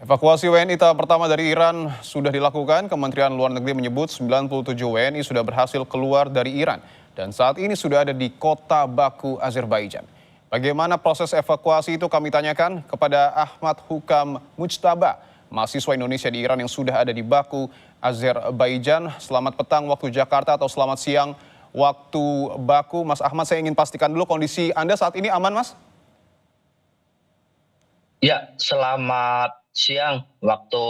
Evakuasi WNI tahap pertama dari Iran sudah dilakukan. Kementerian Luar Negeri menyebut 97 WNI sudah berhasil keluar dari Iran dan saat ini sudah ada di kota Baku, Azerbaijan. Bagaimana proses evakuasi itu kami tanyakan kepada Ahmad Hukam Mujtaba, mahasiswa Indonesia di Iran yang sudah ada di Baku, Azerbaijan. Selamat petang waktu Jakarta atau selamat siang waktu Baku. Mas Ahmad, saya ingin pastikan dulu kondisi Anda saat ini aman, Mas? Ya, selamat siang waktu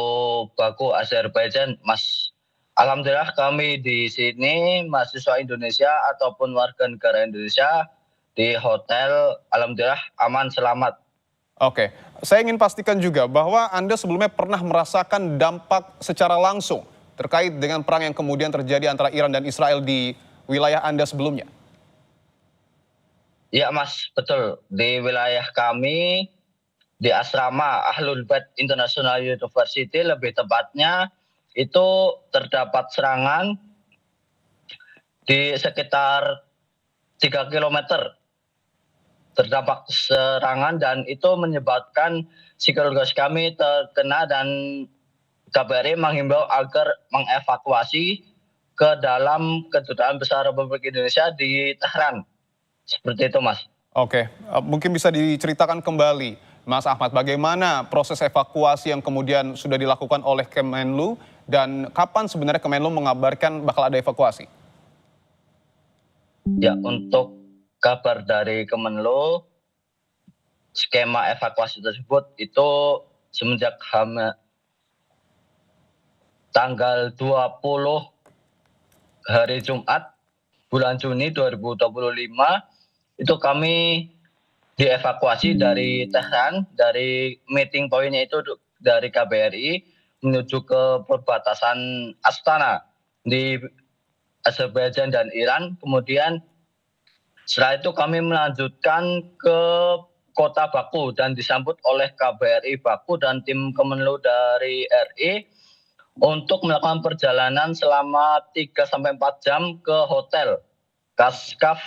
Baku, Azerbaijan, Mas. Alhamdulillah kami di sini mahasiswa Indonesia ataupun warga negara Indonesia di hotel, alhamdulillah aman selamat. Oke, saya ingin pastikan juga bahwa Anda sebelumnya pernah merasakan dampak secara langsung terkait dengan perang yang kemudian terjadi antara Iran dan Israel di wilayah Anda sebelumnya. Ya, Mas, betul. Di wilayah kami di asrama Ahlul Bait International University, lebih tepatnya itu terdapat serangan di sekitar 3 kilometer. Terdapat serangan dan itu menyebabkan psikologis kami terkena, dan KBRI menghimbau agar mengevakuasi ke dalam Kedutaan Besar Republik Indonesia di Tehran. Seperti itu, Mas. Oke, mungkin bisa diceritakan kembali, Mas Ahmad, bagaimana proses evakuasi yang kemudian sudah dilakukan oleh Kemenlu dan kapan sebenarnya Kemenlu mengabarkan bakal ada evakuasi? Ya, untuk kabar dari Kemenlu, skema evakuasi tersebut itu semenjak tanggal 20 hari Jumat bulan Juni 2025 itu kami dievakuasi dari Tehran, dari meeting pointnya itu dari KBRI menuju ke perbatasan Astana di Azerbaijan dan Iran. Kemudian setelah itu kami melanjutkan ke kota Baku dan disambut oleh KBRI Baku dan tim Kemenlu dari RI untuk melakukan perjalanan selama 3-4 jam ke hotel Kaskaf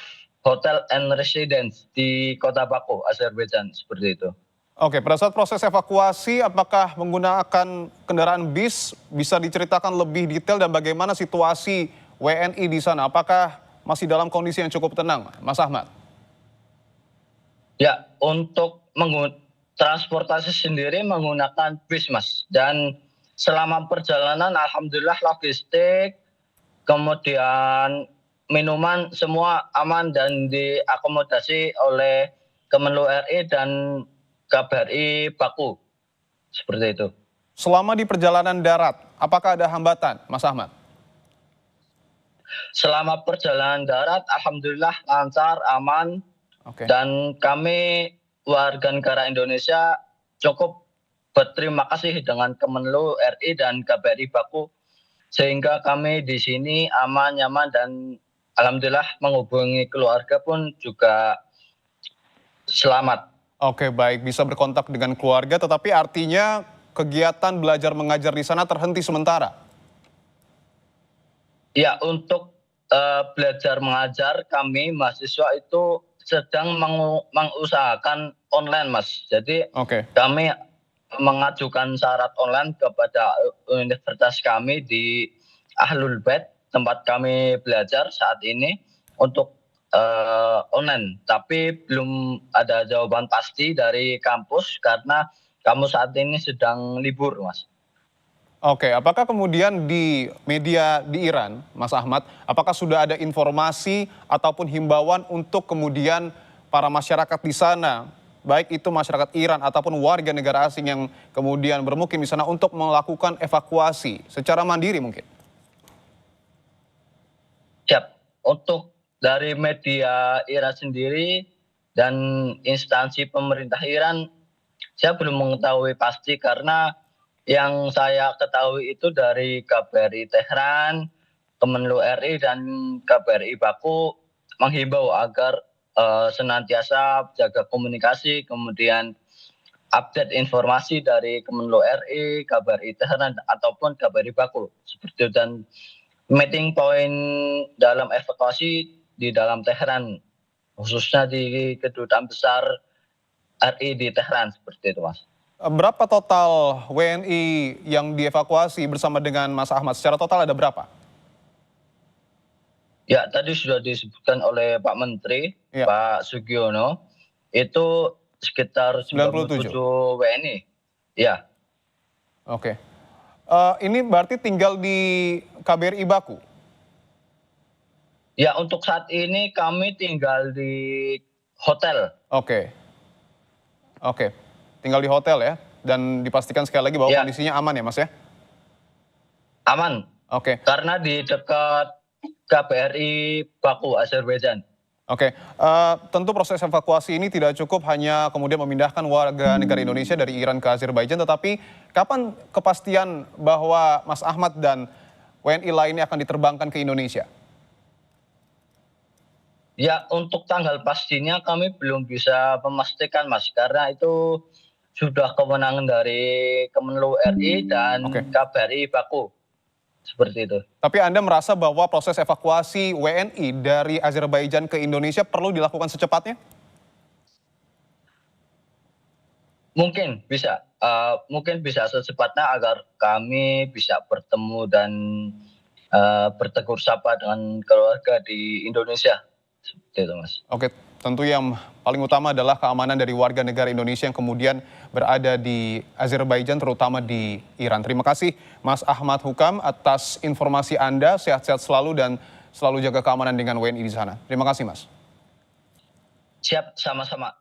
Hotel and Residence di kota Baku, Azerbaijan, seperti itu. Oke, pada saat proses evakuasi, apakah menggunakan kendaraan bis? Bisa diceritakan lebih detail dan bagaimana situasi WNI di sana? Apakah masih dalam kondisi yang cukup tenang, Mas Ahmad? Ya, untuk transportasi sendiri menggunakan bis, Mas. Dan selama perjalanan, alhamdulillah logistik, kemudian minuman semua aman dan diakomodasi oleh Kemenlu RI dan KBRI Baku. Seperti itu. Selama di perjalanan darat, apakah ada hambatan, Mas Ahmad? Selama perjalanan darat, alhamdulillah lancar, aman. Oke. Dan kami warga negara Indonesia cukup berterima kasih dengan Kemenlu RI dan KBRI Baku, sehingga kami di sini aman, nyaman, dan alhamdulillah menghubungi keluarga pun juga selamat. Oke, baik, bisa berkontak dengan keluarga, tetapi artinya kegiatan belajar mengajar di sana terhenti sementara? Ya, untuk belajar mengajar kami mahasiswa itu sedang mengusahakan online, Mas. Jadi kami mengajukan syarat online kepada universitas kami di Ahlul Bait, tempat kami belajar saat ini, untuk online. Tapi belum ada jawaban pasti dari kampus karena kampus saat ini sedang libur, Mas. Oke, apakah kemudian di media di Iran, Mas Ahmad, apakah sudah ada informasi ataupun himbauan untuk kemudian para masyarakat di sana, baik itu masyarakat Iran ataupun warga negara asing yang kemudian bermukim di sana untuk melakukan evakuasi secara mandiri mungkin? Siap. Untuk dari media Iran sendiri dan instansi pemerintah Iran, saya belum mengetahui pasti karena yang saya ketahui itu dari KBRI Tehran, Kemenlu RI, dan KBRI Baku menghimbau agar senantiasa jaga komunikasi, kemudian update informasi dari Kemenlu RI, KBRI Tehran, ataupun KBRI Baku. Seperti itu. Dan meeting point dalam evakuasi di dalam Tehran, khususnya di Kedutaan Besar RI di Tehran, seperti itu, Mas. Berapa total WNI yang dievakuasi bersama dengan Mas Ahmad? Secara total ada berapa? Ya, tadi sudah disebutkan oleh Pak Menteri, Ya, Pak Sugiono, itu sekitar 97. 97 WNI. Ya, Oke. Ini berarti tinggal di KBRI Baku? ya untuk saat ini kami tinggal di hotel. Oke, oke. Tinggal di hotel ya? Dan dipastikan sekali lagi bahwa Ya, kondisinya aman ya Mas ya? aman. Oke. Karena di dekat KBRI Baku, Azerbaijan. Oke, tentu proses evakuasi ini tidak cukup hanya kemudian memindahkan warga negara Indonesia dari Iran ke Azerbaijan, tetapi kapan kepastian bahwa Mas Ahmad dan WNI lainnya akan diterbangkan ke Indonesia? Ya, untuk tanggal pastinya kami belum bisa memastikan, Mas, karena itu sudah kewenangan dari Kemenlu RI Oke, dan KBRI Baku. Seperti itu. tapi Anda merasa bahwa proses evakuasi WNI dari Azerbaijan ke Indonesia perlu dilakukan secepatnya? Mungkin bisa secepatnya agar kami bisa bertemu dan bertegur sapa dengan keluarga di Indonesia. Seperti itu, Mas. Oke, tentu yang paling utama adalah keamanan dari warga negara Indonesia yang kemudian berada di Azerbaijan, terutama di Iran. Terima kasih Mas Ahmad Hukam atas informasi Anda. Sehat-sehat selalu dan selalu jaga keamanan dengan WNI di sana. Terima kasih Mas. Siap, sama-sama.